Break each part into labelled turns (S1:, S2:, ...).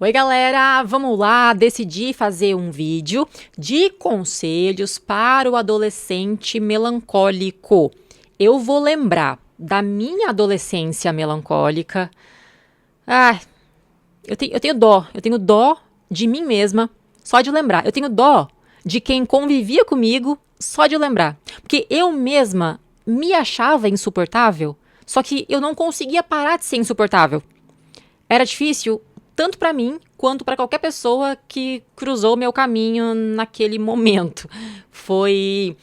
S1: Oi, galera! Vamos lá! Decidi fazer um vídeo de conselhos para o adolescente melancólico. Eu vou lembrar da minha adolescência melancólica. Ah, eu tenho dó de mim mesma só de lembrar. Eu tenho dó de quem convivia comigo só de lembrar. Porque eu mesma me achava insuportável, só que eu não conseguia parar de ser insuportável. Era difícil tanto para mim quanto para qualquer pessoa que cruzou meu caminho naquele momento. Foi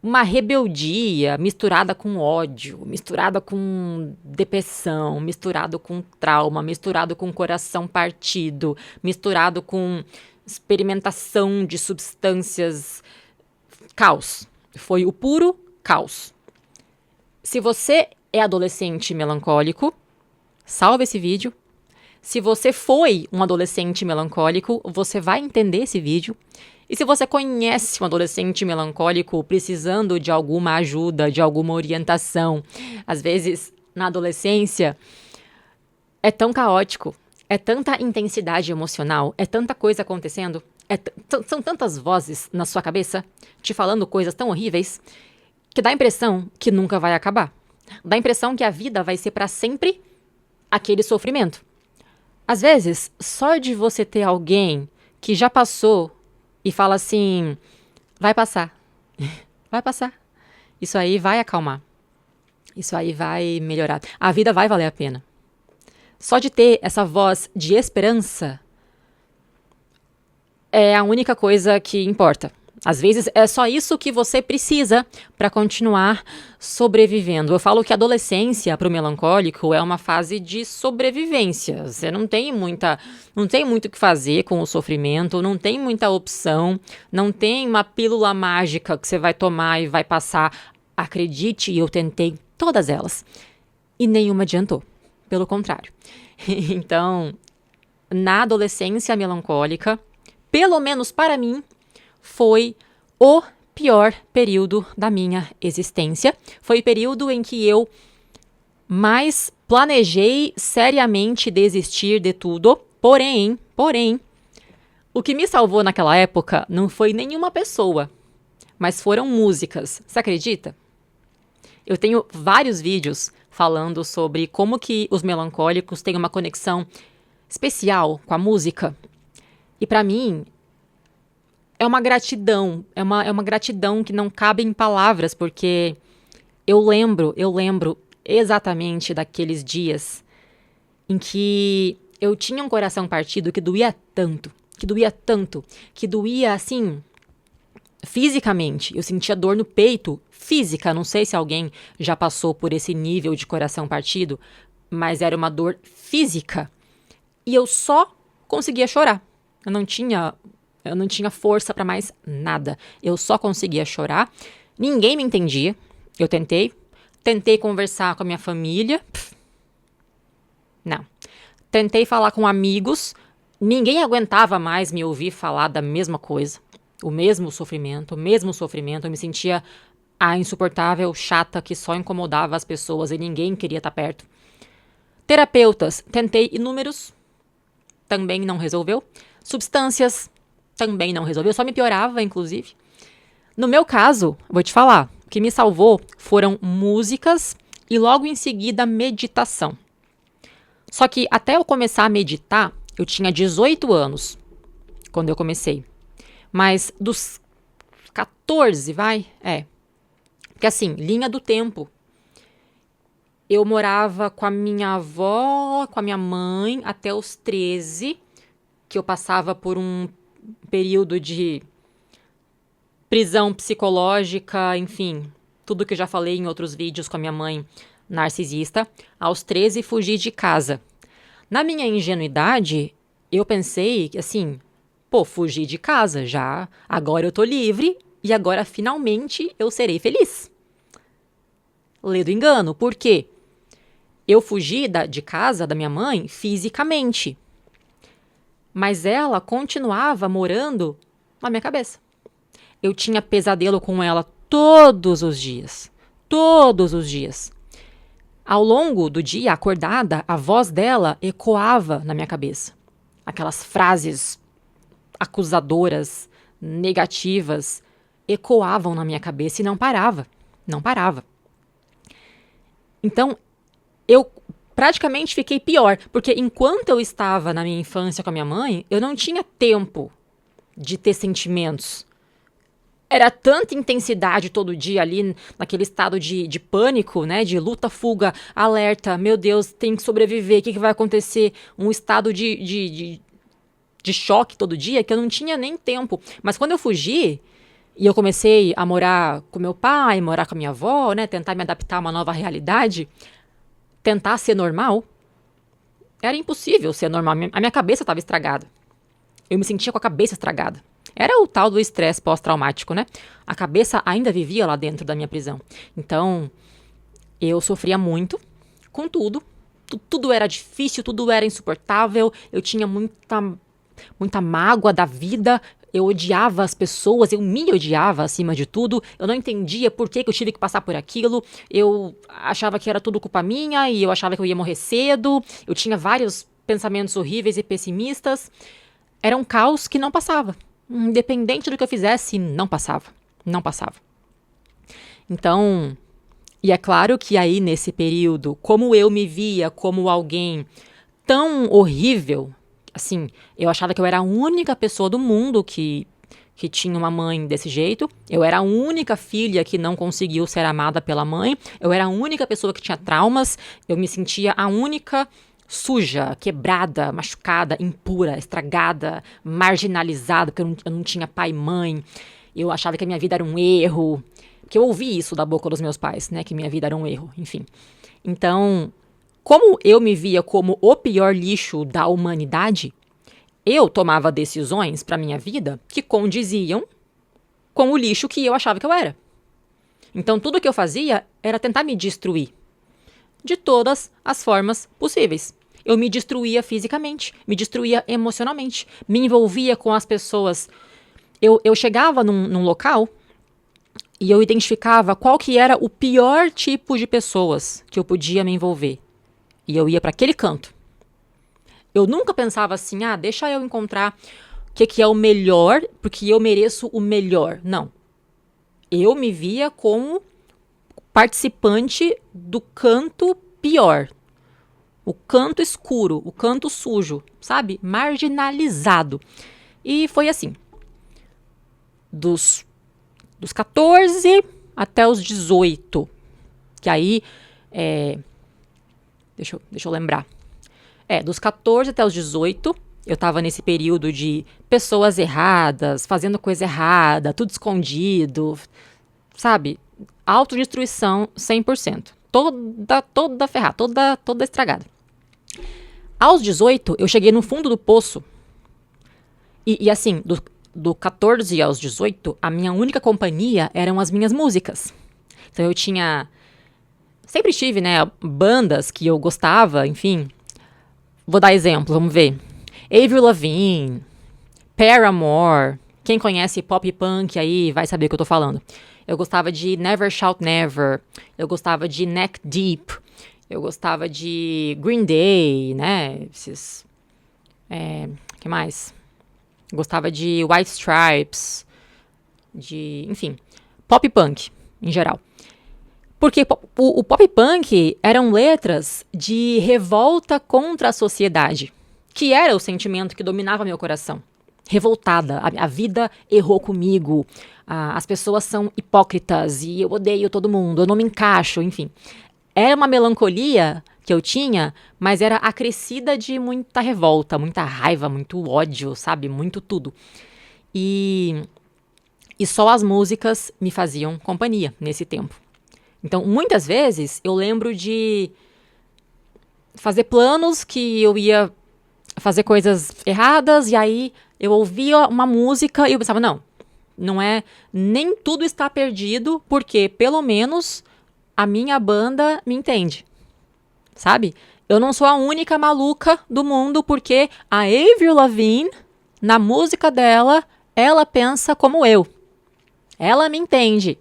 S1: uma rebeldia misturada com ódio, misturada com depressão, misturado com trauma, misturado com coração partido, misturado com experimentação de substâncias. Caos. Foi o puro caos. Se você é adolescente melancólico, salve esse vídeo. Se você foi um adolescente melancólico, você vai entender esse vídeo. E se você conhece um adolescente melancólico precisando de alguma ajuda, de alguma orientação, às vezes na adolescência é tão caótico, é tanta intensidade emocional, é tanta coisa acontecendo, são tantas vozes na sua cabeça te falando coisas tão horríveis que dá a impressão que nunca vai acabar. Dá a impressão que a vida vai ser para sempre aquele sofrimento. Às vezes, só de você ter alguém que já passou e fala assim, vai passar, vai passar. Isso aí vai acalmar. Isso aí vai melhorar. A vida vai valer a pena. Só de ter essa voz de esperança é a única coisa que importa. Às vezes é só isso que você precisa para continuar sobrevivendo. Eu falo que a adolescência para o melancólico é uma fase de sobrevivência. Você não tem muito o que fazer com o sofrimento, não tem muita opção, não tem uma pílula mágica que você vai tomar e vai passar. Acredite, eu tentei todas elas e nenhuma adiantou. Pelo contrário. Então, na adolescência melancólica, pelo menos para mim, foi o pior período da minha existência. Foi o período em que eu mais planejei seriamente desistir de tudo. Porém, o que me salvou naquela época não foi nenhuma pessoa, mas foram músicas. Você acredita? Eu tenho vários vídeos falando sobre como que os melancólicos têm uma conexão especial com a música. E para mim, é uma gratidão, é uma gratidão que não cabe em palavras, porque eu lembro exatamente daqueles dias em que eu tinha um coração partido que doía tanto, que doía assim, fisicamente. Eu sentia dor no peito, física, não sei se alguém já passou por esse nível de coração partido, mas era uma dor física. E eu só conseguia chorar. Eu não tinha força para mais nada. Eu só conseguia chorar. Ninguém me entendia. Eu tentei conversar com a minha família. Não. Tentei falar com amigos. Ninguém aguentava mais me ouvir falar da mesma coisa. O mesmo sofrimento. Eu me sentia a insuportável, chata, que só incomodava as pessoas e ninguém queria estar perto. Terapeutas. Tentei inúmeros. Também não resolveu. Substâncias. Também não resolveu, só me piorava, inclusive. No meu caso, vou te falar, o que me salvou foram músicas e logo em seguida meditação. Só que até eu começar a meditar, eu tinha 18 anos, quando eu comecei. Mas dos 14, porque assim, linha do tempo. Eu morava com a minha avó, com a minha mãe, até os 13, que eu passava por um período de prisão psicológica, enfim, tudo que eu já falei em outros vídeos com a minha mãe narcisista. Aos 13, fugi de casa. Na minha ingenuidade, eu pensei que assim, fugi de casa já, agora eu tô livre e agora finalmente eu serei feliz. Ledo engano, por quê? Eu fugi de casa da minha mãe fisicamente. Mas ela continuava morando na minha cabeça. Eu tinha pesadelo com ela todos os dias. Todos os dias. Ao longo do dia, acordada, a voz dela ecoava na minha cabeça. aquelas frases acusadoras, negativas, ecoavam na minha cabeça e não parava. Não parava. Então, eu praticamente fiquei pior, porque enquanto eu estava na minha infância com a minha mãe, eu não tinha tempo de ter sentimentos. Era tanta intensidade todo dia ali, naquele estado de pânico, né? De luta, fuga, alerta, meu Deus, tem que sobreviver, o que vai acontecer? Um estado de choque todo dia, que eu não tinha nem tempo. Mas quando eu fugi, e eu comecei a morar com meu pai, morar com a minha avó, né? Tentar me adaptar a uma nova realidade, tentar ser normal, era impossível ser normal. A minha cabeça estava estragada. Eu me sentia com a cabeça estragada. Era o tal do estresse pós-traumático, né? A cabeça ainda vivia lá dentro da minha prisão. Então, eu sofria muito com tudo. Tudo era difícil, tudo era insuportável. Eu tinha muita mágoa da vida. Eu odiava as pessoas, eu me odiava acima de tudo. Eu não entendia por que eu tive que passar por aquilo. Eu achava que era tudo culpa minha e eu achava que eu ia morrer cedo. Eu tinha vários pensamentos horríveis e pessimistas. Era um caos que não passava. Independente do que eu fizesse, não passava. Não passava. Então, e é claro que aí nesse período, como eu me via como alguém tão horrível, assim, eu achava que eu era a única pessoa do mundo que tinha uma mãe desse jeito. Eu era a única filha que não conseguiu ser amada pela mãe. Eu era a única pessoa que tinha traumas. Eu me sentia a única suja, quebrada, machucada, impura, estragada, marginalizada, porque eu não tinha pai e mãe. Eu achava que a minha vida era um erro. Porque eu ouvi isso da boca dos meus pais, né? Que minha vida era um erro, enfim. Então, como eu me via como o pior lixo da humanidade, eu tomava decisões para minha vida que condiziam com o lixo que eu achava que eu era. Então, tudo que eu fazia era tentar me destruir. De todas as formas possíveis. Eu me destruía fisicamente, me destruía emocionalmente, me envolvia com as pessoas. Eu chegava num local e eu identificava qual que era o pior tipo de pessoas que eu podia me envolver. E eu ia para aquele canto. Eu nunca pensava assim, deixa eu encontrar o que é o melhor, porque eu mereço o melhor. Não. Eu me via como participante do canto pior. O canto escuro, o canto sujo, sabe? Marginalizado. E foi assim. Dos 14 até os 18. Que aí, deixa eu lembrar. Dos 14 até os 18, eu tava nesse período de pessoas erradas, fazendo coisa errada, tudo escondido, sabe? Autodestruição 100%. Toda ferrada, toda estragada. Aos 18, eu cheguei no fundo do poço. E assim, do 14 aos 18, a minha única companhia eram as minhas músicas. Então eu tinha... Sempre tive, né, bandas que eu gostava, enfim. Vou dar exemplo, vamos ver. Avril Lavigne, Paramore. Quem conhece pop punk aí vai saber o que eu tô falando. Eu gostava de Never Shout Never. Eu gostava de Neck Deep. Eu gostava de Green Day, né? Esses... que mais? Eu gostava de White Stripes. Enfim, pop punk, em geral. Porque o pop punk eram letras de revolta contra a sociedade, que era o sentimento que dominava meu coração. Revoltada, a vida errou comigo, as pessoas são hipócritas e eu odeio todo mundo, eu não me encaixo, enfim. Era uma melancolia que eu tinha, mas era acrescida de muita revolta, muita raiva, muito ódio, sabe? Muito tudo. E só as músicas me faziam companhia nesse tempo. Então, muitas vezes, eu lembro de fazer planos que eu ia fazer coisas erradas, e aí eu ouvia uma música e eu pensava, não é, nem tudo está perdido, porque pelo menos a minha banda me entende, sabe? Eu não sou a única maluca do mundo, porque a Avril Lavigne, na música dela, ela pensa como eu. Ela me entende.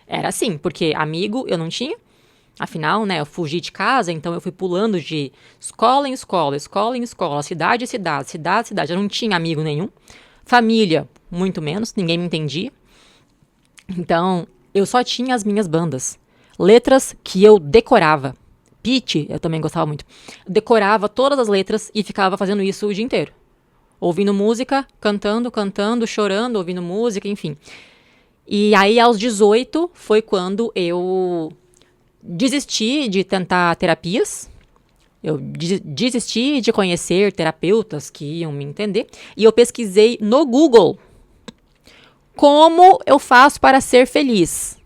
S1: Era assim, porque amigo eu não tinha, Afinal, né, eu fugi de casa, então eu fui pulando de escola em escola, escola em escola, cidade em cidade, cidade em cidade. Eu não tinha amigo nenhum. Família, muito menos, ninguém me entendia. Então, eu só tinha as minhas bandas. Letras que eu decorava. Pitty, eu também gostava muito. Decorava todas as letras e ficava fazendo isso o dia inteiro. Ouvindo música, cantando, chorando, ouvindo música, enfim. E aí, aos 18, foi quando eu desisti de tentar terapias. Eu desisti de conhecer terapeutas que iam me entender. E eu pesquisei no Google como eu faço para ser feliz.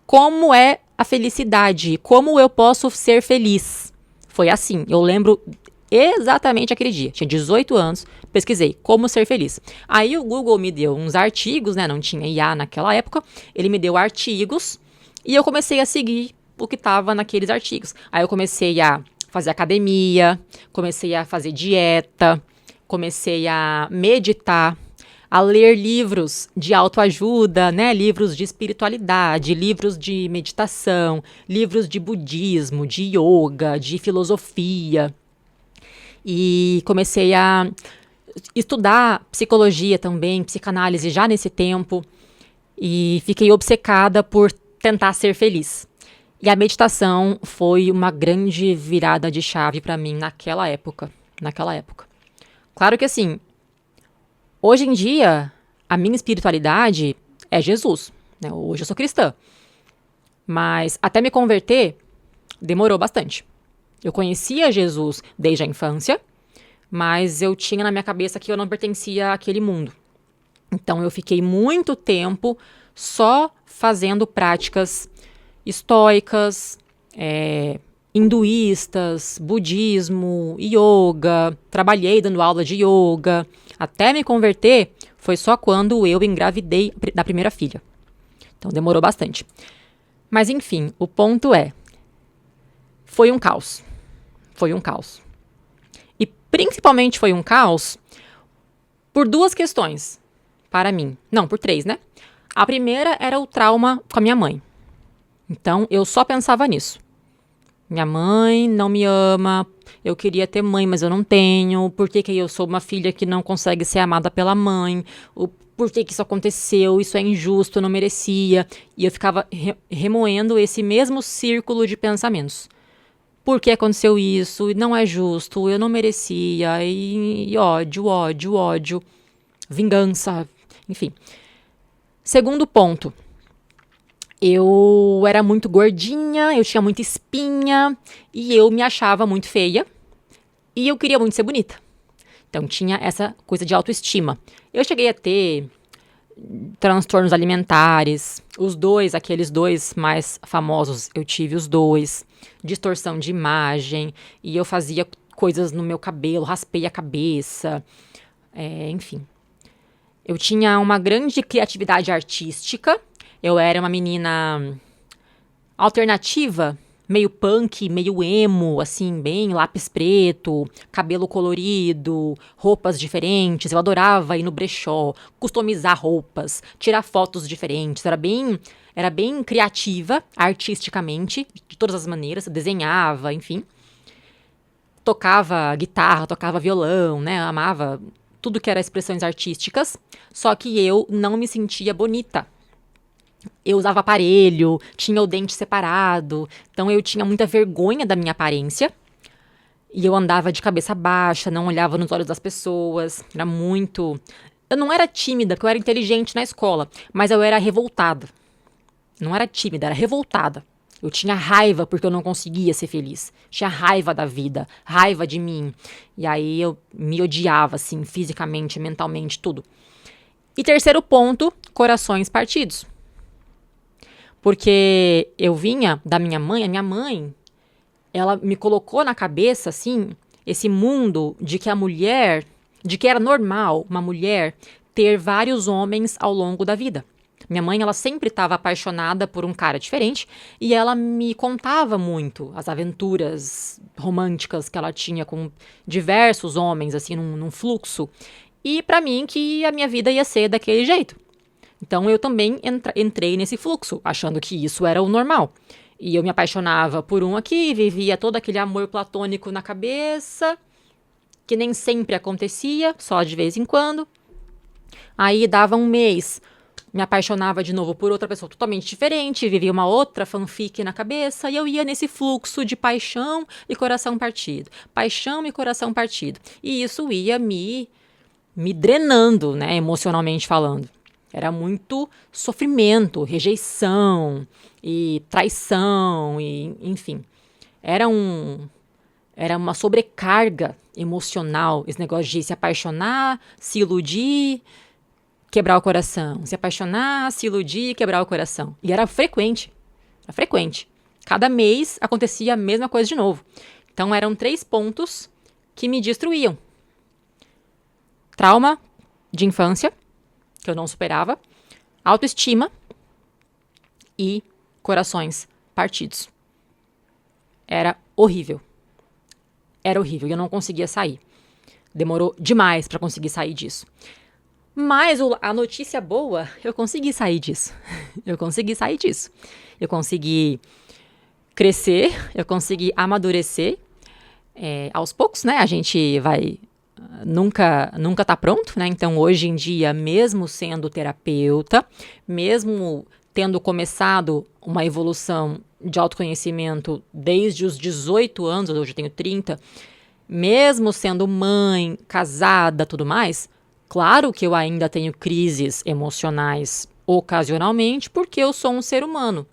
S1: Como é a felicidade? Como eu posso ser feliz? Foi assim, eu lembro exatamente aquele dia. Tinha 18 anos, pesquisei como ser feliz. Aí o Google me deu uns artigos, né? Não tinha IA naquela época. Ele me deu artigos e eu comecei a seguir o que estava naqueles artigos. Aí eu comecei a fazer academia, comecei a fazer dieta, comecei a meditar, a ler livros de autoajuda, né? Livros de espiritualidade, livros de meditação, livros de budismo, de yoga, de filosofia. E comecei a estudar psicologia também, psicanálise já nesse tempo. E fiquei obcecada por tentar ser feliz. E a meditação foi uma grande virada de chave para mim naquela época. Claro que assim, hoje em dia, a minha espiritualidade é Jesus, né? Hoje eu sou cristã. Mas até me converter, demorou bastante. Eu conhecia Jesus desde a infância, mas eu tinha na minha cabeça que eu não pertencia àquele mundo. Então eu fiquei muito tempo só fazendo práticas estoicas, hinduístas, budismo, yoga. Trabalhei dando aula de yoga. Até me converter foi só quando eu engravidei da primeira filha. Então demorou bastante. Mas enfim, o ponto é, foi um caos. Foi um caos. E principalmente foi um caos por duas questões para mim. Não, por três, né? A primeira era o trauma com a minha mãe. Então eu só pensava nisso. Minha mãe não me ama, eu queria ter mãe, mas eu não tenho. Por que eu sou uma filha que não consegue ser amada pela mãe? Por que isso aconteceu? Isso é injusto, eu não merecia. E eu ficava remoendo esse mesmo círculo de pensamentos. Por que aconteceu isso? Não é justo, eu não merecia. E ódio, vingança, enfim. Segundo ponto. Eu era muito gordinha, eu tinha muita espinha e eu me achava muito feia e eu queria muito ser bonita. Então tinha essa coisa de autoestima. Eu cheguei a ter transtornos alimentares, aqueles dois mais famosos, eu tive os dois, distorção de imagem e eu fazia coisas no meu cabelo, raspei a cabeça, enfim. Eu tinha uma grande criatividade artística. Eu era uma menina alternativa, meio punk, meio emo, assim, bem lápis preto, cabelo colorido, roupas diferentes. Eu adorava ir no brechó, customizar roupas, tirar fotos diferentes. Era bem criativa, artisticamente, de todas as maneiras. Eu desenhava, enfim. Tocava guitarra, tocava violão, né? Eu amava tudo que era expressões artísticas. Só que eu não me sentia bonita. Eu usava aparelho, tinha o dente separado, então eu tinha muita vergonha da minha aparência. E eu andava de cabeça baixa, não olhava nos olhos das pessoas, era muito... Eu não era tímida, porque eu era inteligente na escola, mas eu era revoltada. Não era tímida, era revoltada. Eu tinha raiva porque eu não conseguia ser feliz. Tinha raiva da vida, raiva de mim. E aí eu me odiava, assim, fisicamente, mentalmente, tudo. E terceiro ponto, corações partidos. Porque eu vinha da minha mãe, a minha mãe, ela me colocou na cabeça, assim, esse mundo de que de que era normal uma mulher ter vários homens ao longo da vida. Minha mãe, ela sempre estava apaixonada por um cara diferente e ela me contava muito as aventuras românticas que ela tinha com diversos homens, assim, num fluxo. E para mim que a minha vida ia ser daquele jeito. Então eu também entrei nesse fluxo, achando que isso era o normal. E eu me apaixonava por um aqui, vivia todo aquele amor platônico na cabeça, que nem sempre acontecia, só de vez em quando. Aí dava um mês, me apaixonava de novo por outra pessoa totalmente diferente, vivia uma outra fanfic na cabeça, e eu ia nesse fluxo de paixão e coração partido. Paixão e coração partido. E isso ia me drenando, né, emocionalmente falando. Era muito sofrimento, rejeição e traição, e enfim. Era uma sobrecarga emocional, esse negócio de se apaixonar, se iludir, quebrar o coração. Se apaixonar, se iludir, quebrar o coração. E era frequente. Era frequente. Cada mês acontecia a mesma coisa de novo. Então eram 3 pontos que me destruíam. Trauma de infância, que eu não superava, autoestima e corações partidos. Era horrível. Era horrível e eu não conseguia sair. Demorou demais para conseguir sair disso. Mas a notícia boa, eu consegui sair disso. Eu consegui sair disso. Eu consegui crescer, eu consegui amadurecer. Aos poucos, né? A gente vai... Nunca tá pronto, né? Então, hoje em dia, mesmo sendo terapeuta, mesmo tendo começado uma evolução de autoconhecimento desde os 18 anos, hoje eu tenho 30, mesmo sendo mãe, casada, tudo mais, claro que eu ainda tenho crises emocionais ocasionalmente, porque eu sou um ser humano.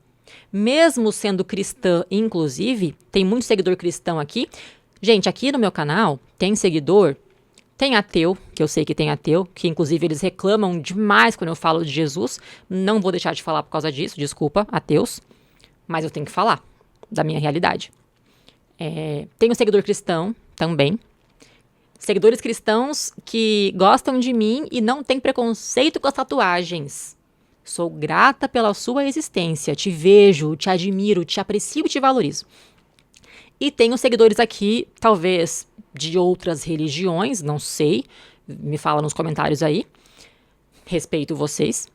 S1: Mesmo sendo cristã, inclusive, tem muito seguidor cristão aqui. Gente, aqui no meu canal tem seguidor, tem ateu, que eu sei que tem ateu, que inclusive eles reclamam demais quando eu falo de Jesus. Não vou deixar de falar por causa disso, desculpa, ateus. Mas eu tenho que falar da minha realidade. Tenho seguidor cristão também. Seguidores cristãos que gostam de mim e não têm preconceito com as tatuagens. Sou grata pela sua existência. Te vejo, te admiro, te aprecio e te valorizo. E tenho seguidores aqui, talvez de outras religiões, não sei. Me fala nos comentários aí. Respeito vocês.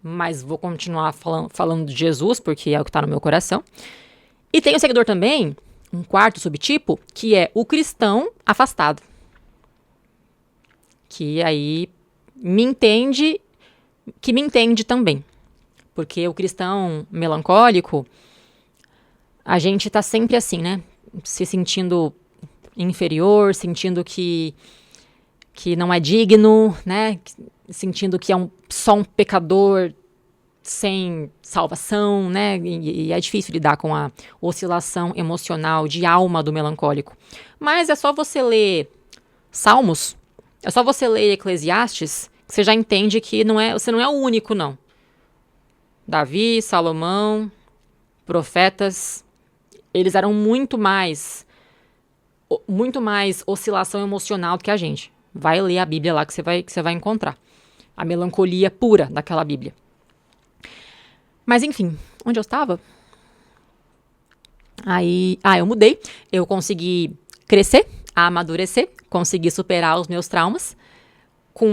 S1: Mas vou continuar falando de Jesus, porque é o que está no meu coração. E tenho seguidor também, um quarto subtipo, que é o cristão afastado. Que aí me entende também. Porque o cristão melancólico, a gente tá sempre assim, né? Se sentindo inferior, sentindo que não é digno, né? Sentindo que é só um pecador sem salvação, né? E é difícil lidar com a oscilação emocional de alma do melancólico. Mas é só você ler Salmos, é só você ler Eclesiastes, que você já entende que você não é o único, não. Davi, Salomão, profetas, eles eram muito mais oscilação emocional do que a gente. Vai ler a Bíblia lá que você vai encontrar a melancolia pura daquela Bíblia. Mas enfim, onde eu estava? Aí, eu mudei, eu consegui crescer, amadurecer, consegui superar os meus traumas com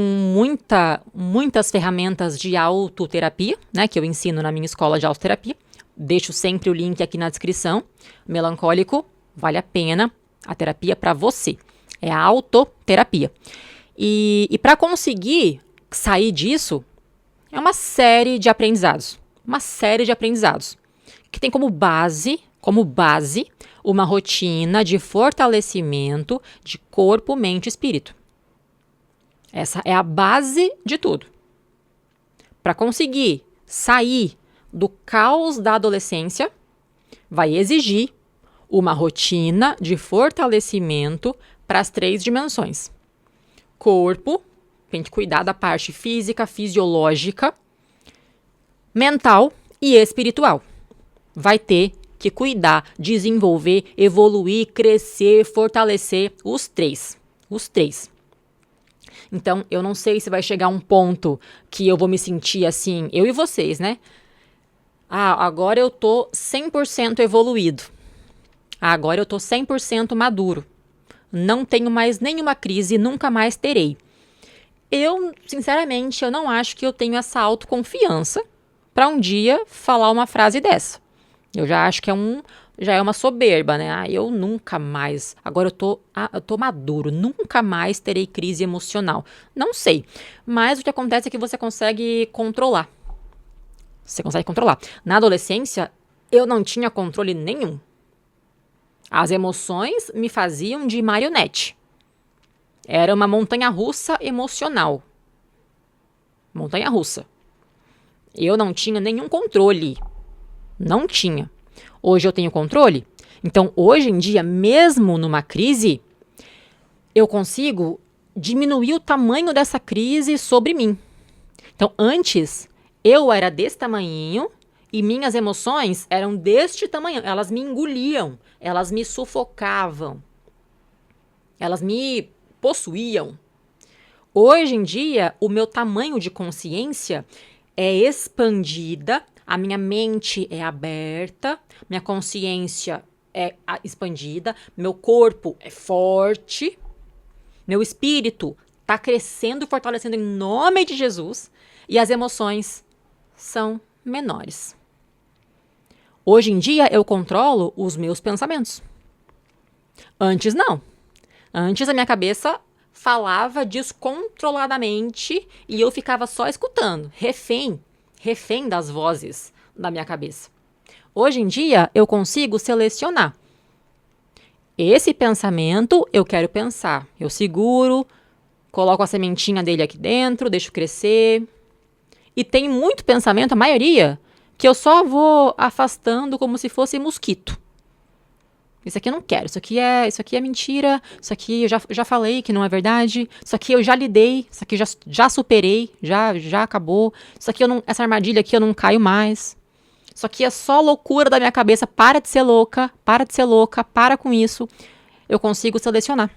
S1: muitas ferramentas de autoterapia, né, que eu ensino na minha escola de autoterapia. Deixo sempre o link aqui na descrição. Melancólico, vale a pena a terapia para você. É a autoterapia. E para conseguir sair disso, é uma série de aprendizados. Que tem como base, uma rotina de fortalecimento de corpo, mente e espírito. Essa é a base de tudo. Para conseguir sair do caos da adolescência, vai exigir uma rotina de fortalecimento para as 3 dimensões. Corpo, tem que cuidar da parte física, fisiológica, mental e espiritual. Vai ter que cuidar, desenvolver, evoluir, crescer, fortalecer os 3. Então, eu não sei se vai chegar um ponto que eu vou me sentir assim, eu e vocês, né? Agora eu tô 100% evoluído. Agora eu tô 100% maduro. Não tenho mais nenhuma crise, nunca mais terei. Sinceramente, eu não acho que eu tenho essa autoconfiança para um dia falar uma frase dessa. Eu já acho que já é uma soberba, né? Eu nunca mais, agora eu tô maduro, nunca mais terei crise emocional. Não sei, mas o que acontece é que você consegue controlar. Você consegue controlar. Na adolescência, eu não tinha controle nenhum. As emoções me faziam de marionete. Era uma montanha-russa emocional. Montanha-russa. Eu não tinha nenhum controle. Não tinha. Hoje eu tenho controle. Então, hoje em dia, mesmo numa crise, eu consigo diminuir o tamanho dessa crise sobre mim. Então, antes, eu era desse tamanhinho e minhas emoções eram deste tamanho. Elas me engoliam, elas me sufocavam, elas me possuíam. Hoje em dia, o meu tamanho de consciência é expandida, a minha mente é aberta, minha consciência é expandida, meu corpo é forte, meu espírito está crescendo e fortalecendo em nome de Jesus e as emoções são menores. Hoje em dia, eu controlo os meus pensamentos. Antes, não. Antes, a minha cabeça falava descontroladamente e eu ficava só escutando, refém das vozes da minha cabeça. Hoje em dia, eu consigo selecionar. Esse pensamento eu quero pensar. Eu seguro, coloco a sementinha dele aqui dentro, deixo crescer. E tem muito pensamento, a maioria, que eu só vou afastando como se fosse mosquito. Isso aqui eu não quero, isso aqui é mentira, isso aqui eu já falei que não é verdade, isso aqui eu já lidei, isso aqui já superei, já acabou, isso aqui essa armadilha aqui eu não caio mais. Isso aqui é só loucura da minha cabeça, para de ser louca, para com isso. Eu consigo selecionar.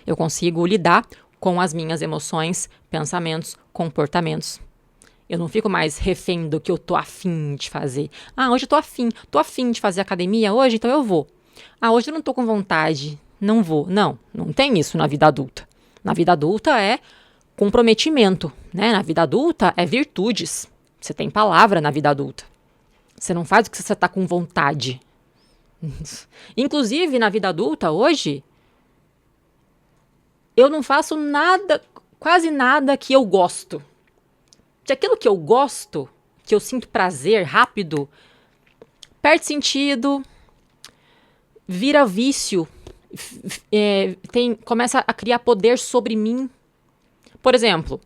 S1: Eu consigo lidar com as minhas emoções, pensamentos, comportamentos. Eu não fico mais refém do que eu tô afim de fazer. Hoje eu tô afim de fazer academia hoje, então eu vou. Hoje eu não tô com vontade, não vou. Não tem isso na vida adulta. Na vida adulta é comprometimento, né? Na vida adulta é virtudes. Você tem palavra na vida adulta. Você não faz o que você tá com vontade. Inclusive, na vida adulta, hoje, eu não faço nada, quase nada que eu gosto. De aquilo que eu gosto, que eu sinto prazer rápido, perde sentido, vira vício, começa a criar poder sobre mim. Por exemplo,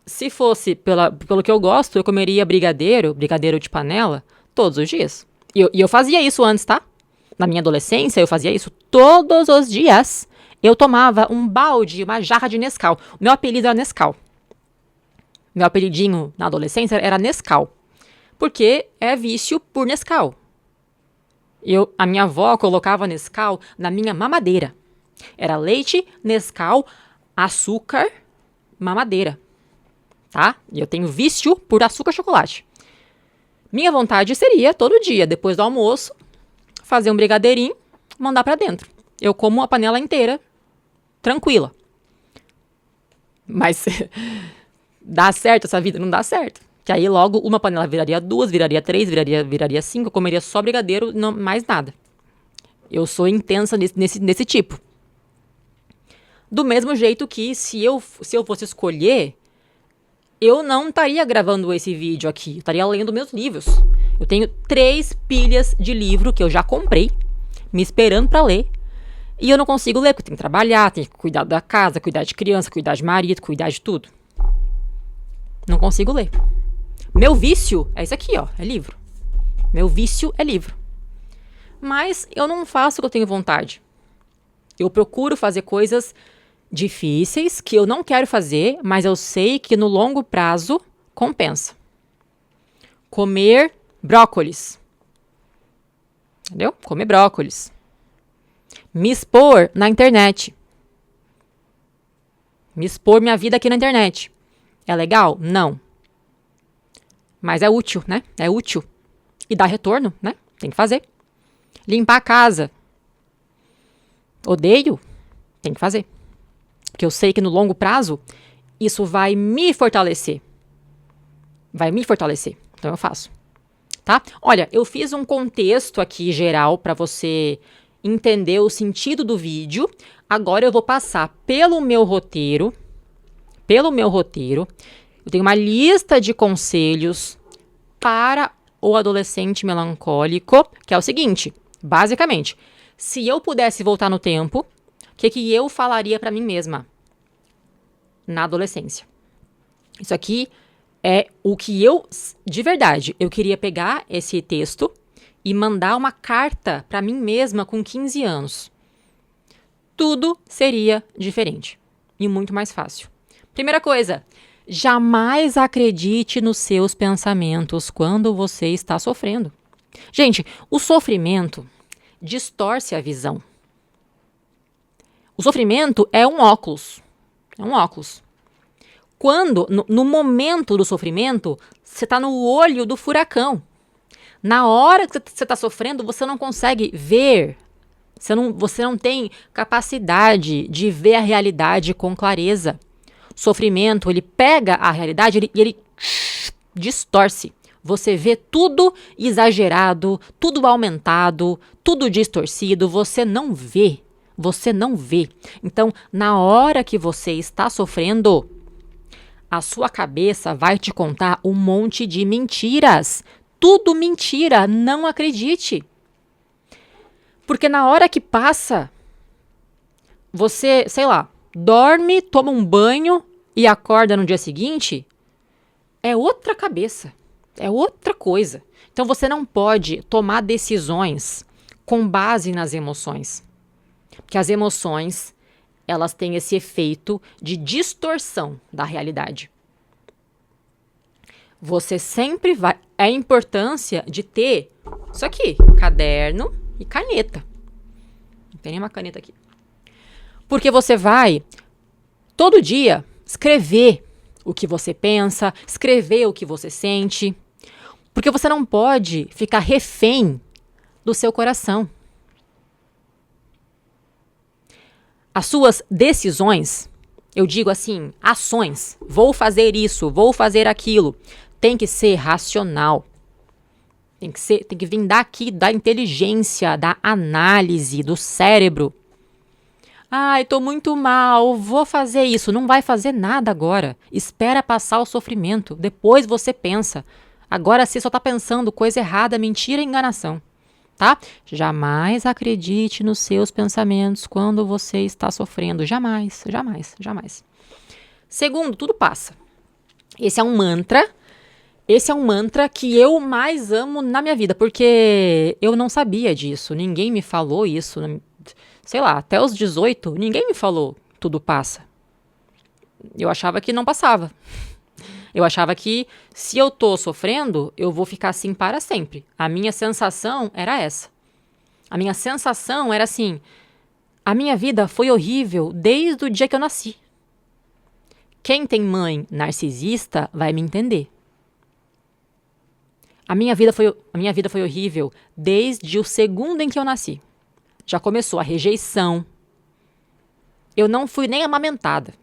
S1: se fosse pelo que eu gosto, eu comeria brigadeiro de panela, todos os dias. E eu fazia isso antes, tá? Na minha adolescência, eu fazia isso todos os dias. Eu tomava um balde, uma jarra de Nescau. O meu apelido era Nescau. Meu apelidinho na adolescência era Nescau, porque é vício por Nescau. A minha avó colocava Nescau na minha mamadeira. Era leite, Nescau, açúcar, mamadeira, tá? E eu tenho vício por açúcar e chocolate. Minha vontade seria, todo dia, depois do almoço, fazer um brigadeirinho, mandar pra dentro. Eu como a panela inteira, tranquila. Mas... dá certo essa vida? Não dá certo. Que aí logo uma panela viraria 2, viraria 3, viraria 5, eu comeria só brigadeiro, não mais nada. Eu sou intensa nesse tipo. Do mesmo jeito que se eu fosse escolher, eu não estaria gravando esse vídeo aqui, eu estaria lendo meus livros. Eu tenho 3 pilhas de livro que eu já comprei, me esperando para ler, e eu não consigo ler, porque eu tenho que trabalhar, tenho que cuidar da casa, cuidar de criança, cuidar de marido, cuidar de tudo. Não consigo ler. Meu vício é isso aqui, ó, é livro. Meu vício é livro. Mas eu não faço o que eu tenho vontade. Eu procuro fazer coisas difíceis que eu não quero fazer, mas eu sei que no longo prazo compensa. Comer brócolis. Entendeu? Comer brócolis. Me expor na internet. Me expor minha vida aqui na internet. É legal? Não. Mas é útil, né? É útil. E dá retorno, né? Tem que fazer. Limpar a casa. Odeio? Tem que fazer. Porque eu sei que no longo prazo, isso vai me fortalecer. Vai me fortalecer. Então eu faço. tá? Olha, eu fiz um contexto aqui geral para você entender o sentido do vídeo. Agora eu vou passar pelo meu roteiro. Eu tenho uma lista de conselhos para o adolescente melancólico, que é o seguinte, basicamente, se eu pudesse voltar no tempo, o que eu falaria para mim mesma na adolescência? Isso aqui é o que de verdade, eu queria pegar esse texto e mandar uma carta para mim mesma com 15 anos. Tudo seria diferente e muito mais fácil. Primeira coisa, jamais acredite nos seus pensamentos quando você está sofrendo. Gente, o sofrimento distorce a visão. O sofrimento é um óculos. Quando, no momento do sofrimento, você está no olho do furacão. Na hora que você está sofrendo, você não consegue ver. Você não tem capacidade de ver a realidade com clareza. Sofrimento, ele pega a realidade e ele distorce. Você vê tudo exagerado, tudo aumentado, tudo distorcido. Você não vê. Então, na hora que você está sofrendo, a sua cabeça vai te contar um monte de mentiras. Tudo mentira, não acredite. Porque na hora que passa, você, sei lá, dorme, toma um banho e acorda no dia seguinte, é outra cabeça, é outra coisa. Então você não pode tomar decisões com base nas emoções. Porque as emoções, elas têm esse efeito de distorção da realidade. Você sempre vai... É a importância de ter isso aqui, caderno e caneta. Não tem nenhuma caneta aqui. Porque você vai, todo dia, escrever o que você pensa, escrever o que você sente. Porque você não pode ficar refém do seu coração. As suas decisões, eu digo assim, ações, vou fazer isso, vou fazer aquilo, tem que ser racional. Tem que vir daqui, da inteligência, da análise, do cérebro. Ai, tô muito mal, vou fazer isso. Não vai fazer nada agora. Espera passar o sofrimento, depois você pensa. Agora você só tá pensando coisa errada, mentira e enganação. Tá? Jamais acredite nos seus pensamentos quando você está sofrendo. Jamais. Segundo, tudo passa. Esse é um mantra que eu mais amo na minha vida, porque eu não sabia disso. Ninguém me falou isso. Sei lá, até os 18, ninguém me falou tudo passa. Eu achava que não passava. Eu achava que se eu tô sofrendo, eu vou ficar assim para sempre. A minha sensação era essa. A minha sensação era assim, a minha vida foi horrível desde o dia que eu nasci. Quem tem mãe narcisista vai me entender. A minha vida foi horrível desde o segundo em que eu nasci. Já começou a rejeição. Eu não fui nem amamentada.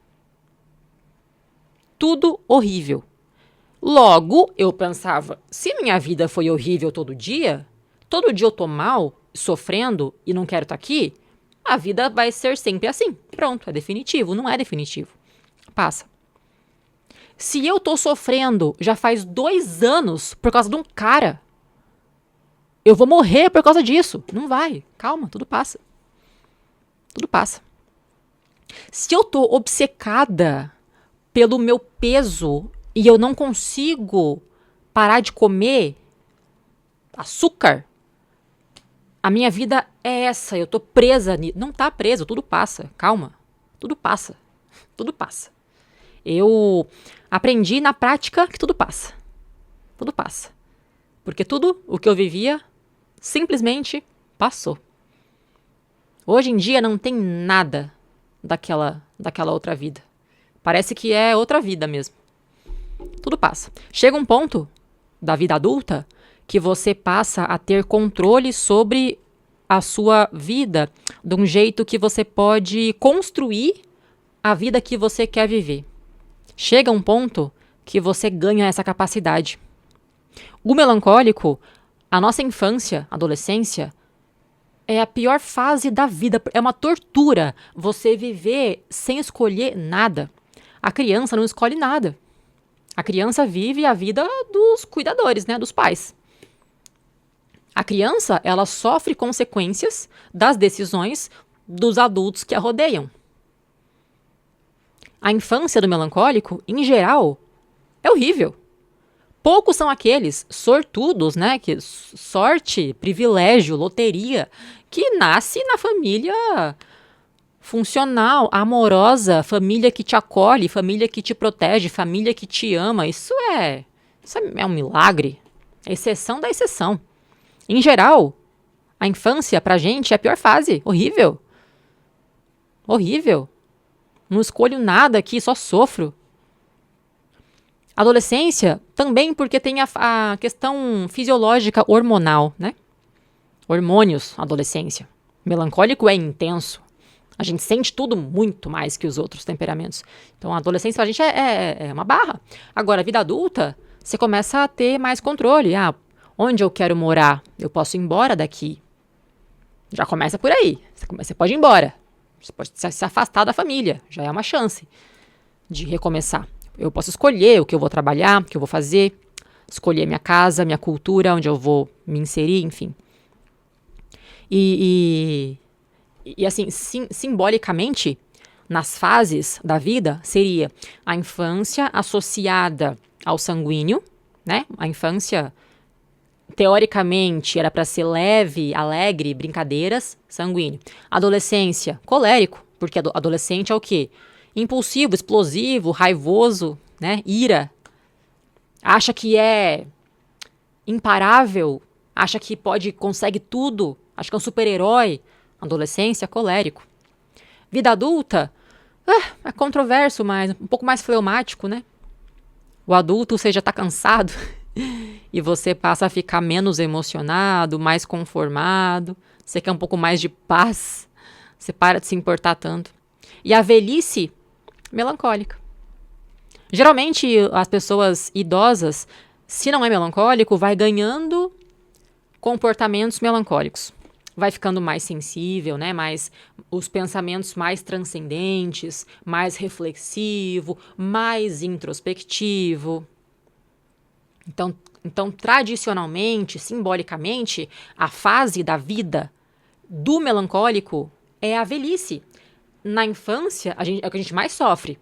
S1: Tudo horrível. Logo, eu pensava, se minha vida foi horrível todo dia eu tô mal, sofrendo e não quero estar aqui, a vida vai ser sempre assim. Pronto, é definitivo. Não é definitivo. Passa. Se eu tô sofrendo já faz 2 anos por causa de um cara, eu vou morrer por causa disso. Não vai. Calma, tudo passa. Tudo passa. Se eu tô obcecada pelo meu peso e eu não consigo parar de comer açúcar, a minha vida é essa, eu tô presa nisso. Não tá presa, tudo passa. Calma. Tudo passa. Tudo passa. Eu aprendi na prática que tudo passa. Tudo passa. Porque tudo o que eu vivia simplesmente passou. Hoje em dia não tem nada daquela outra vida. Parece que é outra vida mesmo. Tudo passa. Chega um ponto da vida adulta que você passa a ter controle sobre a sua vida de um jeito que você pode construir a vida que você quer viver. Chega um ponto que você ganha essa capacidade. O melancólico, a nossa infância, adolescência, é a pior fase da vida. É uma tortura você viver sem escolher nada. A criança não escolhe nada. A criança vive a vida dos cuidadores, né, dos pais. A criança, ela sofre consequências das decisões dos adultos que a rodeiam. A infância do melancólico, em geral, é horrível. Poucos são aqueles sortudos, né, que sorte, privilégio, loteria, que nasce na família funcional, amorosa, família que te acolhe, família que te protege, família que te ama. Isso é um milagre. É exceção da exceção. Em geral, a infância pra gente é a pior fase. Horrível. Horrível. Não escolho nada aqui, só sofro. Adolescência também porque tem a questão fisiológica hormonal, né? Hormônios, adolescência. Melancólico é intenso. A gente sente tudo muito mais que os outros temperamentos. Então, a adolescência pra gente é uma barra. Agora, a vida adulta, você começa a ter mais controle. Onde eu quero morar? Eu posso ir embora daqui. Já começa por aí. Você pode ir embora. Você pode se afastar da família. Já é uma chance de recomeçar. Eu posso escolher o que eu vou trabalhar, o que eu vou fazer. Escolher minha casa, minha cultura, onde eu vou me inserir, enfim. E assim, simbolicamente, nas fases da vida, seria a infância associada ao sanguíneo, né? A infância, teoricamente, era para ser leve, alegre, brincadeiras, sanguíneo. Adolescência, colérico, porque adolescente é o quê? Impulsivo, explosivo, raivoso, né? Ira. Acha que é imparável, acha que consegue tudo, acha que é um super-herói. Adolescência, colérico. Vida adulta, é controverso, mas um pouco mais fleumático, né? O adulto, você já está cansado e você passa a ficar menos emocionado, mais conformado, você quer um pouco mais de paz, você para de se importar tanto. E a velhice, melancólica. Geralmente, as pessoas idosas, se não é melancólico, vai ganhando comportamentos melancólicos. Vai ficando mais sensível, né? Os pensamentos mais transcendentes, mais reflexivo, mais introspectivo. Então, tradicionalmente, simbolicamente, a fase da vida do melancólico é a velhice. Na infância, é o que a gente mais sofre.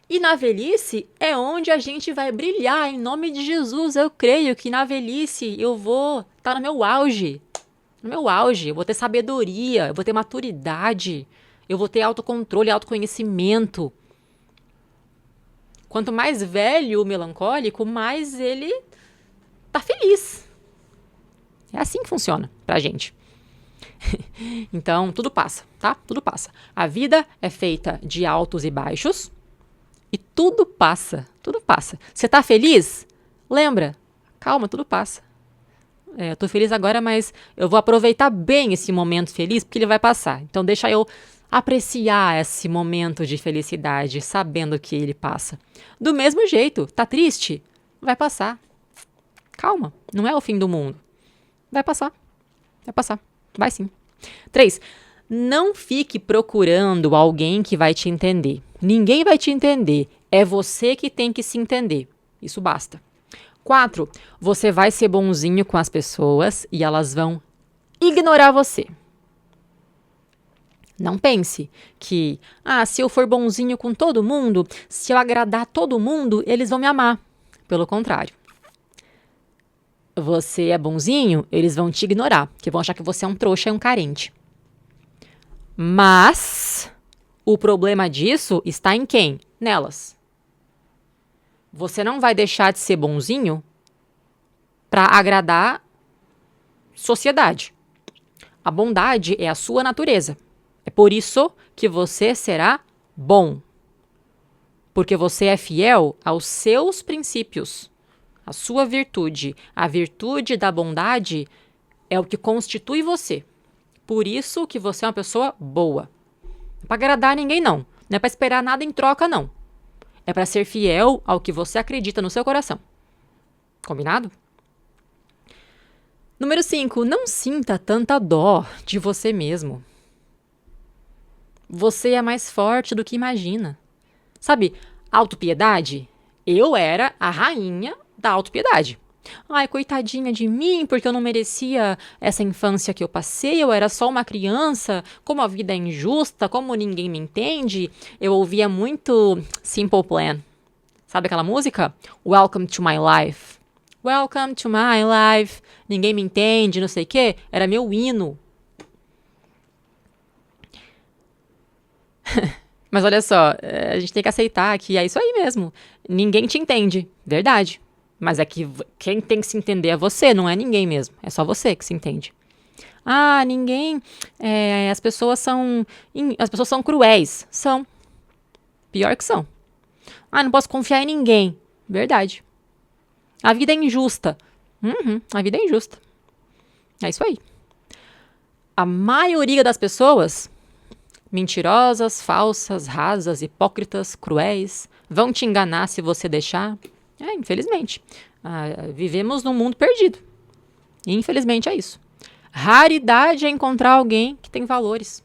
S1: E na velhice é onde a gente vai brilhar, em nome de Jesus. Eu creio que na velhice eu vou estar no meu auge. Eu vou ter sabedoria, eu vou ter maturidade, eu vou ter autocontrole, autoconhecimento. Quanto mais velho o melancólico, mais ele tá feliz. É assim que funciona pra gente. Então, tudo passa, tá? Tudo passa. A vida é feita de altos e baixos e tudo passa, tudo passa. Você tá feliz? Lembra, calma, tudo passa. Eu tô feliz agora, mas eu vou aproveitar bem esse momento feliz, porque ele vai passar. Então deixa eu apreciar esse momento de felicidade, sabendo que ele passa. Do mesmo jeito, tá triste? Vai passar. Calma, não é o fim do mundo. Vai passar. Vai passar. Vai sim. 3. Não fique procurando alguém que vai te entender. Ninguém vai te entender. É você que tem que se entender. Isso basta. 4. Você vai ser bonzinho com as pessoas e elas vão ignorar você. Não pense que, se eu for bonzinho com todo mundo, se eu agradar todo mundo, eles vão me amar. Pelo contrário. Você é bonzinho, eles vão te ignorar, porque vão achar que você é um trouxa e um carente. Mas o problema disso está em quem? Nelas. Você não vai deixar de ser bonzinho para agradar sociedade. A bondade é a sua natureza. É por isso que você será bom. Porque você é fiel aos seus princípios, a sua virtude. A virtude da bondade é o que constitui você. Por isso que você é uma pessoa boa. Não é para agradar ninguém, não. Não é para esperar nada em troca, não. É para ser fiel ao que você acredita no seu coração. Combinado? Número 5, não sinta tanta dó de você mesmo. Você é mais forte do que imagina. Sabe, autopiedade? Eu era a rainha da autopiedade. Ai, coitadinha de mim, porque eu não merecia essa infância que eu passei, eu era só uma criança, como a vida é injusta, como ninguém me entende. Eu ouvia muito Simple Plan. Sabe aquela música? Welcome to my life. Welcome to my life. Ninguém me entende, não sei o quê. Era meu hino. Mas olha só, a gente tem que aceitar que é isso aí mesmo. Ninguém te entende, verdade. Mas é que quem tem que se entender é você, não é ninguém mesmo. É só você que se entende. Ah, ninguém... as pessoas são cruéis. São. Pior que são. Ah, não posso confiar em ninguém. Verdade. A vida é injusta. A vida é injusta. É isso aí. A maioria das pessoas... mentirosas, falsas, rasas, hipócritas, cruéis, vão te enganar se você deixar. Infelizmente. Vivemos num mundo perdido. Infelizmente é isso. Raridade é encontrar alguém que tem valores.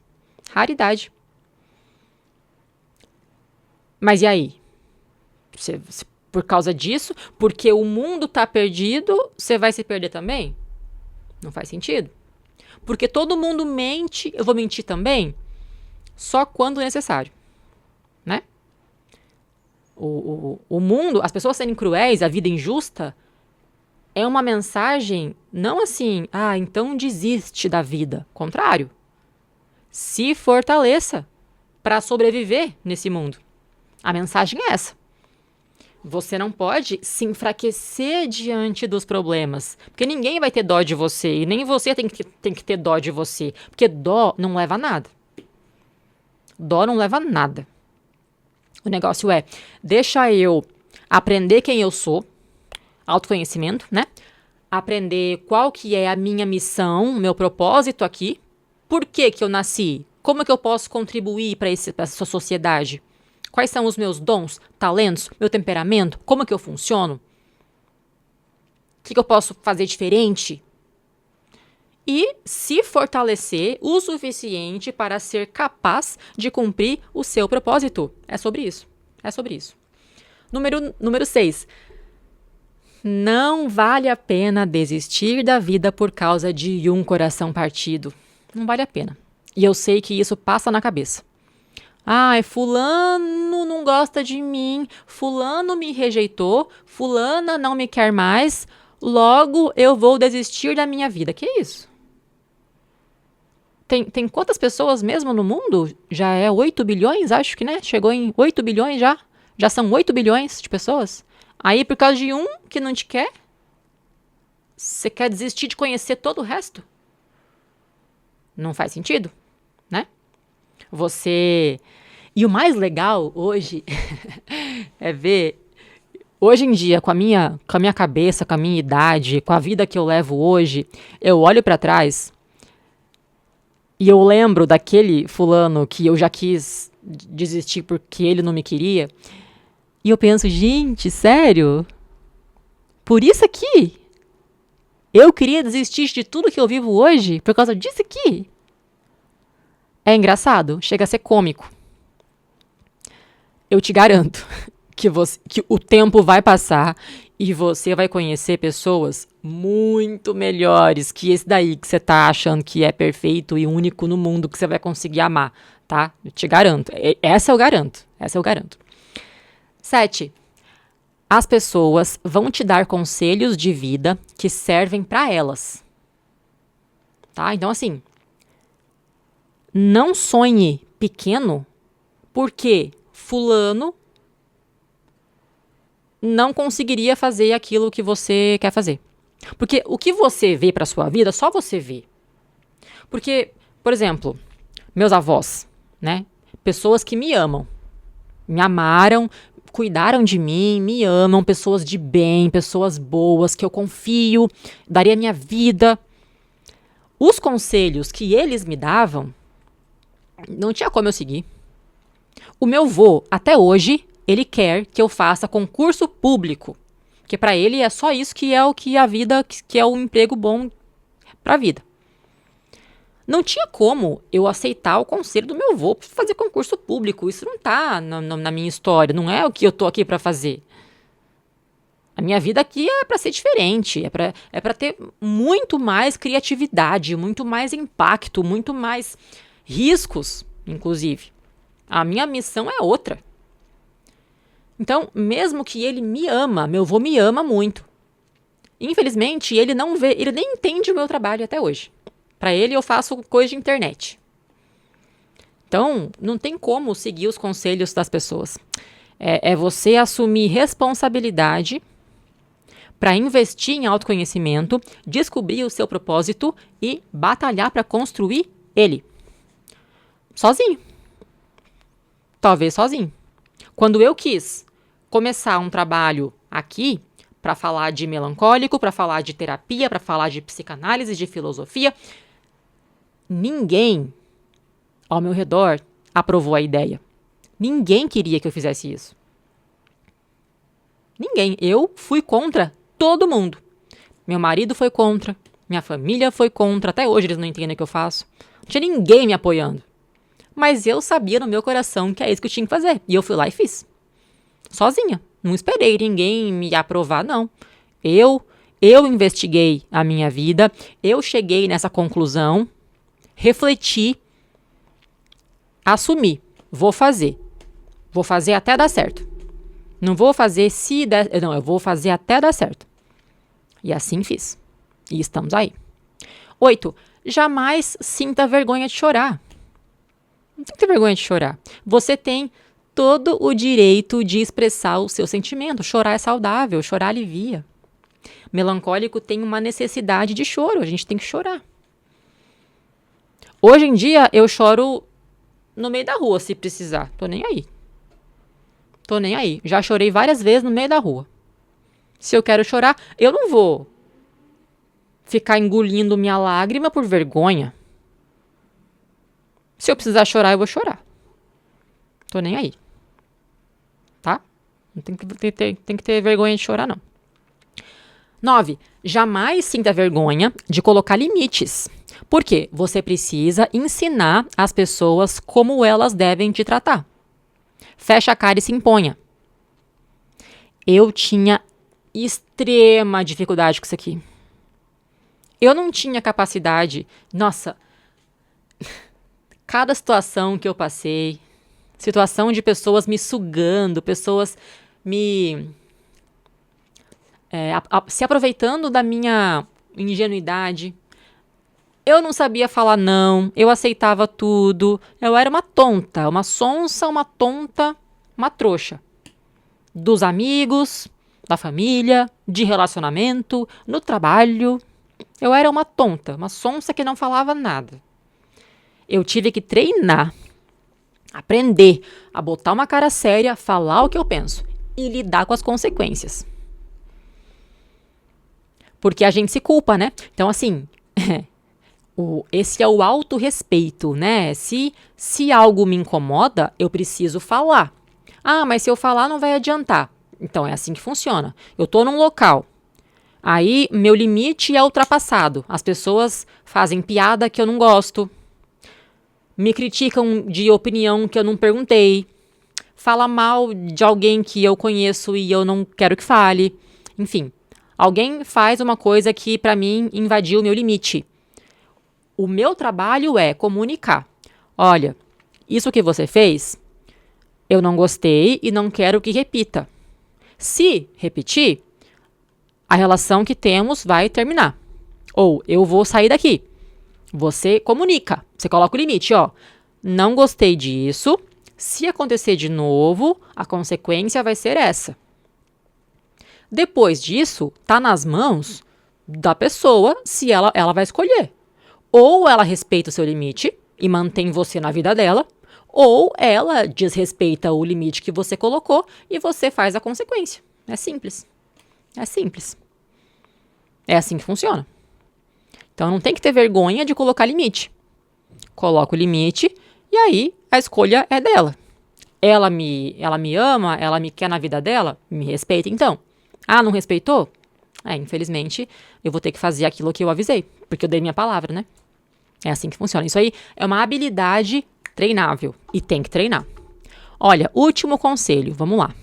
S1: Raridade. Mas e aí? Por causa disso, porque o mundo tá perdido, você vai se perder também? Não faz sentido. Porque todo mundo mente, eu vou mentir também? Só quando necessário, né? O mundo, as pessoas serem cruéis, a vida injusta, é uma mensagem, não assim, então desiste da vida. Contrário. Se fortaleça para sobreviver nesse mundo. A mensagem é essa. Você não pode se enfraquecer diante dos problemas, porque ninguém vai ter dó de você, e nem você tem que ter dó de você, porque dó não leva a nada. Dó não leva a nada. O negócio é, deixa eu aprender quem eu sou, autoconhecimento, né? Aprender qual que é a minha missão, meu propósito aqui, por que que eu nasci, como que eu posso contribuir para essa sociedade, quais são os meus dons, talentos, meu temperamento, como que eu funciono, o que eu posso fazer diferente, e se fortalecer o suficiente para ser capaz de cumprir o seu propósito. É sobre isso. É sobre isso. Número 6. Não vale a pena desistir da vida por causa de um coração partido. Não vale a pena. E eu sei que isso passa na cabeça. Fulano não gosta de mim, fulano me rejeitou, fulana não me quer mais, logo eu vou desistir da minha vida. Que isso? Tem quantas pessoas mesmo no mundo? Já é 8 bilhões, acho que, né? Chegou em 8 bilhões já. Já são 8 bilhões de pessoas. Aí, por causa de um que não te quer, você quer desistir de conhecer todo o resto? Não faz sentido, né? E o mais legal hoje é ver... Hoje em dia, com a minha cabeça, com a minha idade, com a vida que eu levo hoje, eu olho pra trás... E eu lembro daquele fulano que eu já quis desistir porque ele não me queria. E eu penso, gente, sério? Por isso aqui? Eu queria desistir de tudo que eu vivo hoje por causa disso aqui? É engraçado, chega a ser cômico. Eu te garanto que o tempo vai passar e você vai conhecer pessoas muito melhores que esse daí que você tá achando que é perfeito e único no mundo que você vai conseguir amar, tá? Eu te garanto. Essa eu garanto. 7. As pessoas vão te dar conselhos de vida que servem pra elas. Tá? Então, assim, não sonhe pequeno porque fulano não conseguiria fazer aquilo que você quer fazer. Porque o que você vê pra sua vida, só você vê. Porque, por exemplo, meus avós, né? Pessoas que me amam. Me amaram, cuidaram de mim, me amam, pessoas de bem, pessoas boas, que eu confio, daria minha vida. Os conselhos que eles me davam, não tinha como eu seguir. O meu vô, até hoje, ele quer que eu faça concurso público Porque para ele é só isso que é o que a vida, que é o emprego bom para a vida. Não tinha como eu aceitar o conselho do meu avô para fazer concurso público. Isso não tá na minha história, não é o que eu tô aqui para fazer. A minha vida aqui é para ser diferente, é para ter muito mais criatividade, muito mais impacto, muito mais riscos, inclusive. A minha missão é outra. Então, mesmo que ele me ama, meu avô me ama muito. Infelizmente, ele não vê, ele nem entende o meu trabalho até hoje. Para ele, eu faço coisa de internet. Então, não tem como seguir os conselhos das pessoas. É você assumir responsabilidade para investir em autoconhecimento, descobrir o seu propósito e batalhar para construir ele. Sozinho. Talvez sozinho. Quando eu quis começar um trabalho aqui, para falar de melancólico, para falar de terapia, para falar de psicanálise, de filosofia, ninguém ao meu redor aprovou a ideia. Ninguém queria que eu fizesse isso. Ninguém. Eu fui contra todo mundo. Meu marido foi contra, minha família foi contra, até hoje eles não entendem o que eu faço. Não tinha ninguém me apoiando. Mas eu sabia no meu coração que é isso que eu tinha que fazer. E eu fui lá e fiz. Sozinha. Não esperei ninguém me aprovar, não. Eu investiguei a minha vida, eu cheguei nessa conclusão, refleti, assumi. Vou fazer. Vou fazer até dar certo. Não vou fazer se der... Não, eu vou fazer até dar certo. E assim fiz. E estamos aí. 8. Jamais sinta vergonha de chorar. Não tem que ter vergonha de chorar. Você tem todo o direito de expressar o seu sentimento. Chorar é saudável, chorar alivia. Melancólico tem uma necessidade de choro, a gente tem que chorar. Hoje em dia, eu choro no meio da rua, se precisar. Tô nem aí. Tô nem aí. Já chorei várias vezes no meio da rua. Se eu quero chorar, eu não vou ficar engolindo minha lágrima por vergonha. Se eu precisar chorar, eu vou chorar. Tô nem aí. Tá? Não tem que ter vergonha de chorar, não. 9. Jamais sinta vergonha de colocar limites. Por quê? Você precisa ensinar as pessoas como elas devem te tratar. Fecha a cara e se imponha. Eu tinha extrema dificuldade com isso aqui. Eu não tinha capacidade. Nossa, cada situação que eu passei, situação de pessoas me sugando, pessoas me se aproveitando da minha ingenuidade. Eu não sabia falar não, eu aceitava tudo. Eu era uma tonta, uma sonsa, uma tonta, uma trouxa. Dos amigos, da família, de relacionamento, no trabalho. Eu era uma tonta, uma sonsa que não falava nada. Eu tive que treinar, aprender a botar uma cara séria, falar o que eu penso e lidar com as consequências. Porque a gente se culpa, né? Então, assim, esse é o autorrespeito, né? Se algo me incomoda, eu preciso falar. Ah, mas se eu falar não vai adiantar. Então, é assim que funciona. Eu tô num local. Aí, meu limite é ultrapassado. As pessoas fazem piada que eu não gosto. Me criticam de opinião que eu não perguntei. Fala mal de alguém que eu conheço e eu não quero que fale. Enfim, alguém faz uma coisa que, pra mim, invadiu o meu limite. O meu trabalho é comunicar. Olha, isso que você fez, eu não gostei e não quero que repita. Se repetir, a relação que temos vai terminar. Ou eu vou sair daqui. Você comunica. Você coloca o limite, ó. Não gostei disso. Se acontecer de novo, a consequência vai ser essa. Depois disso, tá nas mãos da pessoa se ela vai escolher. Ou ela respeita o seu limite e mantém você na vida dela, ou ela desrespeita o limite que você colocou e você faz a consequência. É simples. É simples. É assim que funciona. Então não tem que ter vergonha de colocar limite. Coloca o limite e aí a escolha é dela. Ela me ama, ela me quer na vida dela, me respeita então. Ah, não respeitou? Infelizmente, eu vou ter que fazer aquilo que eu avisei, porque eu dei minha palavra, né? É assim que funciona. Isso aí é uma habilidade treinável e tem que treinar. Olha, último conselho, vamos lá.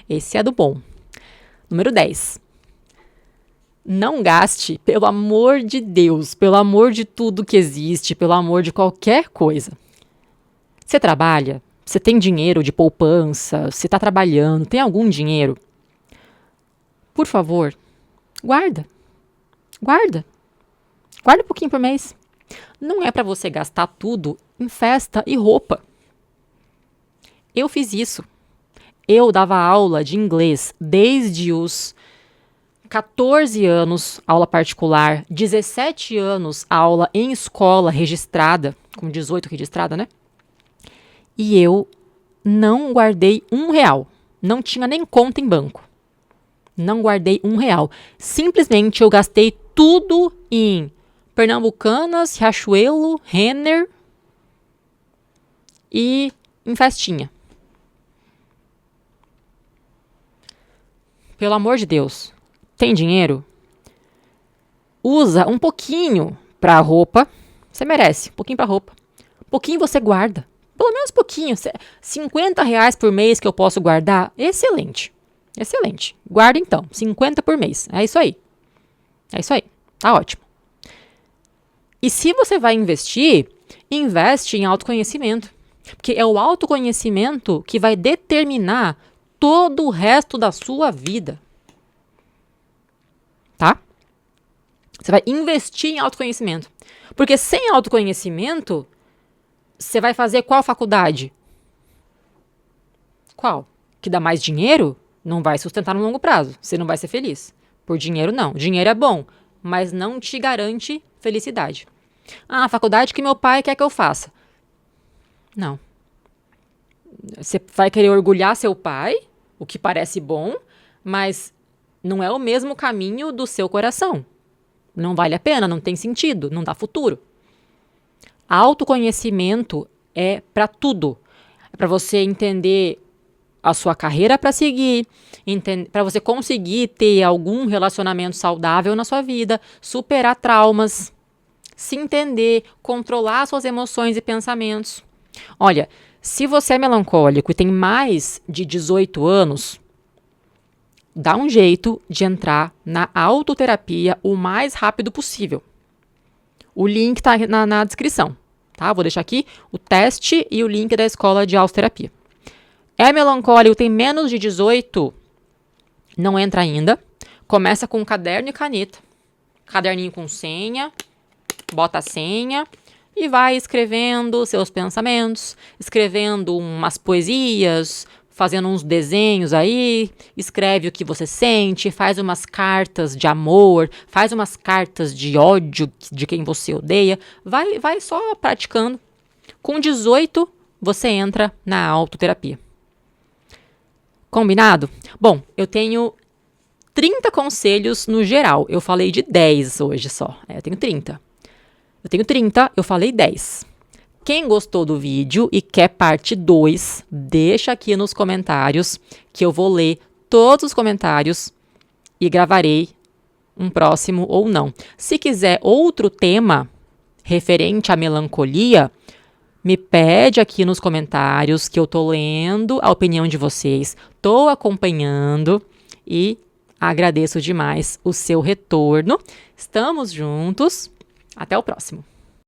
S1: Esse é do bom. Número 10. Não gaste, pelo amor de Deus, pelo amor de tudo que existe, pelo amor de qualquer coisa. Você trabalha? Você tem dinheiro de poupança? Você está trabalhando? Tem algum dinheiro? Por favor, guarda. Guarda. Guarda um pouquinho por mês. Não é para você gastar tudo em festa e roupa. Eu fiz isso. Eu dava aula de inglês desde os 14 anos, aula particular, 17 anos, aula em escola registrada, com 18 registrada, né? E eu não guardei R$1. Não tinha nem conta em banco. Não guardei R$1. Simplesmente eu gastei tudo em Pernambucanas, Riachuelo, Renner e em festinha. Pelo amor de Deus, tem dinheiro? Usa um pouquinho pra roupa. Você merece, um pouquinho pra roupa. Um pouquinho você guarda. Pelo menos pouquinho. R$50 por mês que eu posso guardar? Excelente. Excelente. Guarda então, 50 por mês. É isso aí. É isso aí. Tá ótimo. E se você vai investir, investe em autoconhecimento. Porque é o autoconhecimento que vai determinar todo o resto da sua vida. Tá? Você vai investir em autoconhecimento. Porque sem autoconhecimento, você vai fazer qual faculdade? Qual? Que dá mais dinheiro? Não vai sustentar no longo prazo. Você não vai ser feliz. Por dinheiro, não. Dinheiro é bom, mas não te garante felicidade. Ah, a faculdade que meu pai quer que eu faça. Não. Você vai querer orgulhar seu pai, o que parece bom, mas não é o mesmo caminho do seu coração. Não vale a pena, não tem sentido, não dá futuro. Autoconhecimento é para tudo. É para você entender a sua carreira para seguir, para você conseguir ter algum relacionamento saudável na sua vida, superar traumas, se entender, controlar suas emoções e pensamentos. Olha, se você é melancólico e tem mais de 18 anos, dá um jeito de entrar na autoterapia o mais rápido possível. O link está na descrição, tá? Vou deixar aqui o teste e o link da escola de autoterapia. É melancólico, tem menos de 18, não entra ainda. Começa com caderno e caneta. Caderninho com senha, bota a senha e vai escrevendo seus pensamentos, escrevendo umas poesias, fazendo uns desenhos aí, escreve o que você sente, faz umas cartas de amor, faz umas cartas de ódio de quem você odeia. Vai só praticando. Com 18, você entra na autoterapia. Combinado? Bom, eu tenho 30 conselhos no geral. Eu falei de 10 hoje só. Eu tenho 30. Eu falei 10. Quem gostou do vídeo e quer parte 2, deixa aqui nos comentários que eu vou ler todos os comentários e gravarei um próximo ou não. Se quiser outro tema referente à melancolia, me pede aqui nos comentários que eu tô lendo a opinião de vocês, tô acompanhando e agradeço demais o seu retorno. Estamos juntos. Até o próximo.